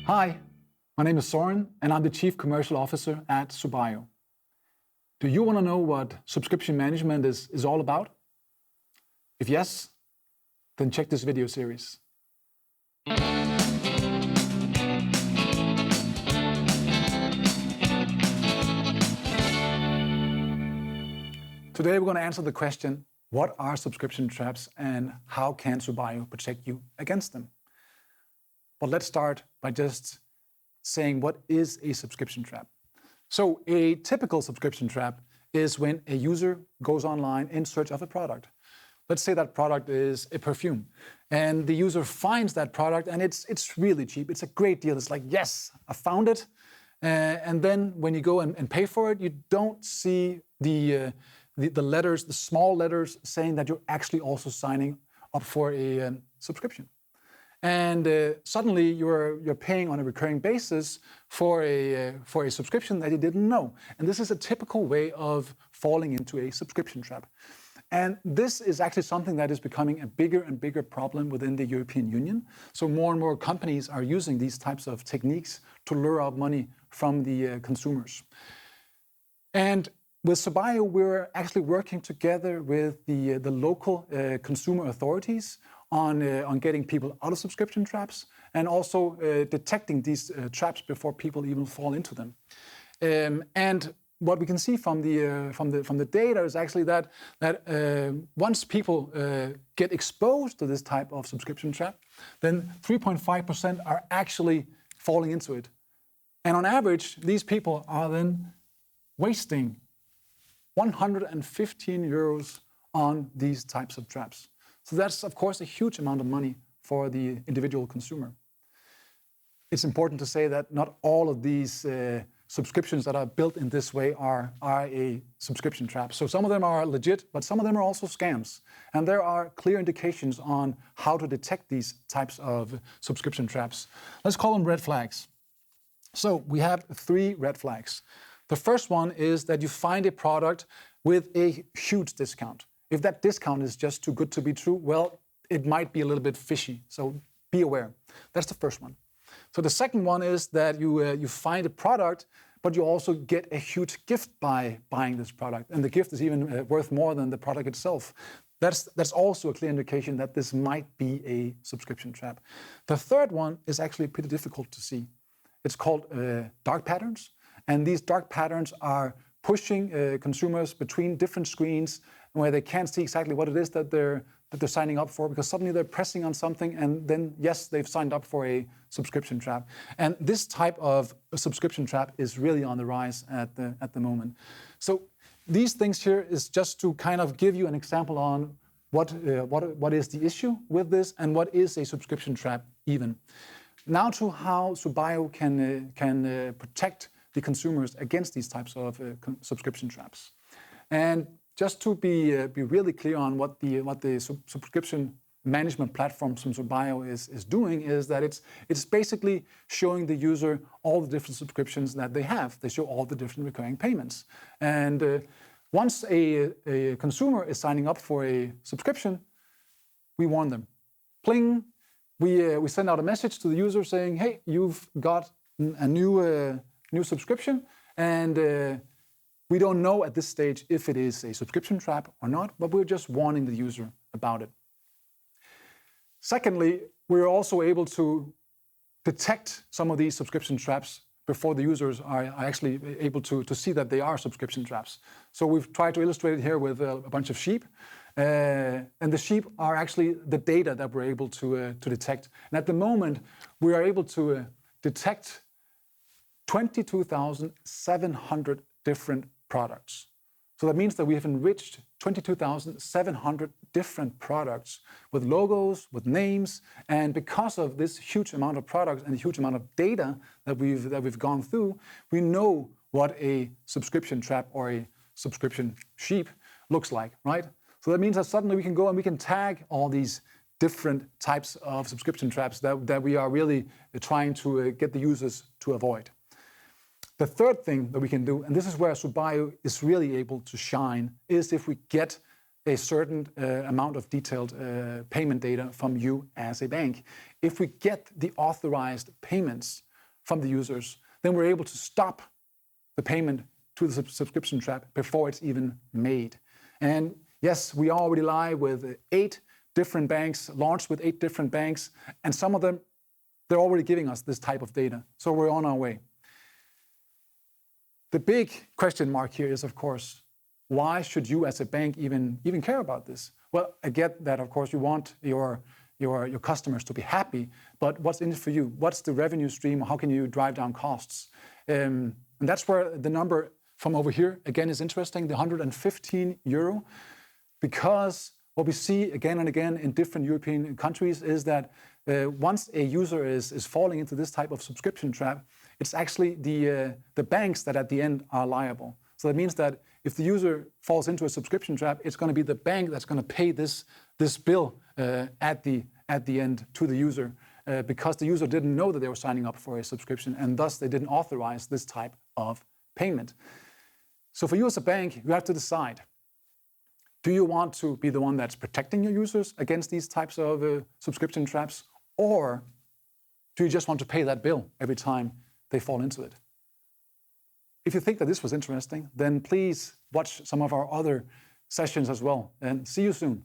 Hi, my name is Soren, and I'm the Chief Commercial Officer at Subaio. Do you want to know what subscription management is all about? If yes, then check this video series. Today we're going to answer the question, what are subscription traps and how can Subaio protect you against them? But let's start by just saying what is a subscription trap. So a typical subscription trap is when a user goes online in search of a product. Let's say that product is a perfume, and the user finds that product and it's really cheap. It's a great deal. It's like, yes, I found it. And then when you go and pay for it, you don't see the letters, the small letters saying that you're actually also signing up for a subscription. And suddenly you're paying on a recurring basis for a subscription that you didn't know. And this is a typical way of falling into a subscription trap. And this is actually something that is becoming a bigger and bigger problem within the European Union. So more and more companies are using these types of techniques to lure out money from the consumers. And with Subaio, we're actually working together with the local consumer authorities on getting people out of subscription traps and also detecting these traps before people even fall into them. And what we can see from the data is actually that once people get exposed to this type of subscription trap, then 3.5% are actually falling into it. And on average, these people are then wasting 115 euros on these types of traps. So that's, of course, a huge amount of money for the individual consumer. It's important to say that not all of these subscriptions that are built in this way are a subscription trap. So some of them are legit, but some of them are also scams. And there are clear indications on how to detect these types of subscription traps. Let's call them red flags. So we have 3 red flags. The first one is that you find a product with a huge discount. If that discount is just too good to be true, well, it might be a little bit fishy. So be aware. That's the first one. So the second one is that you find a product, but you also get a huge gift by buying this product. And the gift is even worth more than the product itself. That's also a clear indication that this might be a subscription trap. The third one is actually pretty difficult to see. It's called dark patterns. And these dark patterns are pushing consumers between different screens where they can't see exactly what it is that they're signing up for, because suddenly they're pressing on something and then, yes, they've signed up for a subscription trap. And this type of subscription trap is really on the rise at the moment. So these things here is just to kind of give you an example on what is the issue with this and what is a subscription trap even. Now to how Subaio can protect the consumers against these types of subscription traps. And just to be really clear on what the subscription management platform from Subaio is doing is that it's basically showing the user all the different subscriptions that they have. They show all the different recurring payments. And once a consumer is signing up for a subscription, we warn them. Pling, we send out a message to the user saying, hey, you've got a new subscription, and we don't know at this stage if it is a subscription trap or not, but we're just warning the user about it. Secondly, we're also able to detect some of these subscription traps before the users are actually able to see that they are subscription traps. So we've tried to illustrate it here with a bunch of sheep. And the sheep are actually the data that we're able to detect. And at the moment, we are able to detect 22,700 different products. So that means that we have enriched 22,700 different products with logos, with names, and because of this huge amount of products and the huge amount of data that we've gone through, we know what a subscription trap or a subscription sheep looks like, right? So that means that suddenly we can go and we can tag all these different types of subscription traps that we are really trying to get the users to avoid. The third thing that we can do, and this is where Subaio is really able to shine, is if we get a certain amount of detailed payment data from you as a bank. If we get the authorized payments from the users, then we're able to stop the payment to the subscription trap before it's even made. And yes, we are already live with 8 different banks, launched with 8 different banks, and some of them, they're already giving us this type of data. So we're on our way. The big question mark here is, of course, why should you as a bank even care about this? Well, I get that, of course, you want your customers to be happy, but what's in it for you? What's the revenue stream? How can you drive down costs? And that's where the number from over here, again, is interesting, the €115, because what we see again and again in different European countries is that once a user is falling into this type of subscription trap, it's actually the banks that at the end are liable. So that means that if the user falls into a subscription trap, it's going to be the bank that's going to pay this bill at the end to the user because the user didn't know that they were signing up for a subscription, and thus they didn't authorize this type of payment. So for you as a bank, you have to decide, do you want to be the one that's protecting your users against these types of subscription traps, or do you just want to pay that bill every time they fall into it? If you think that this was interesting, then please watch some of our other sessions as well, and see you soon.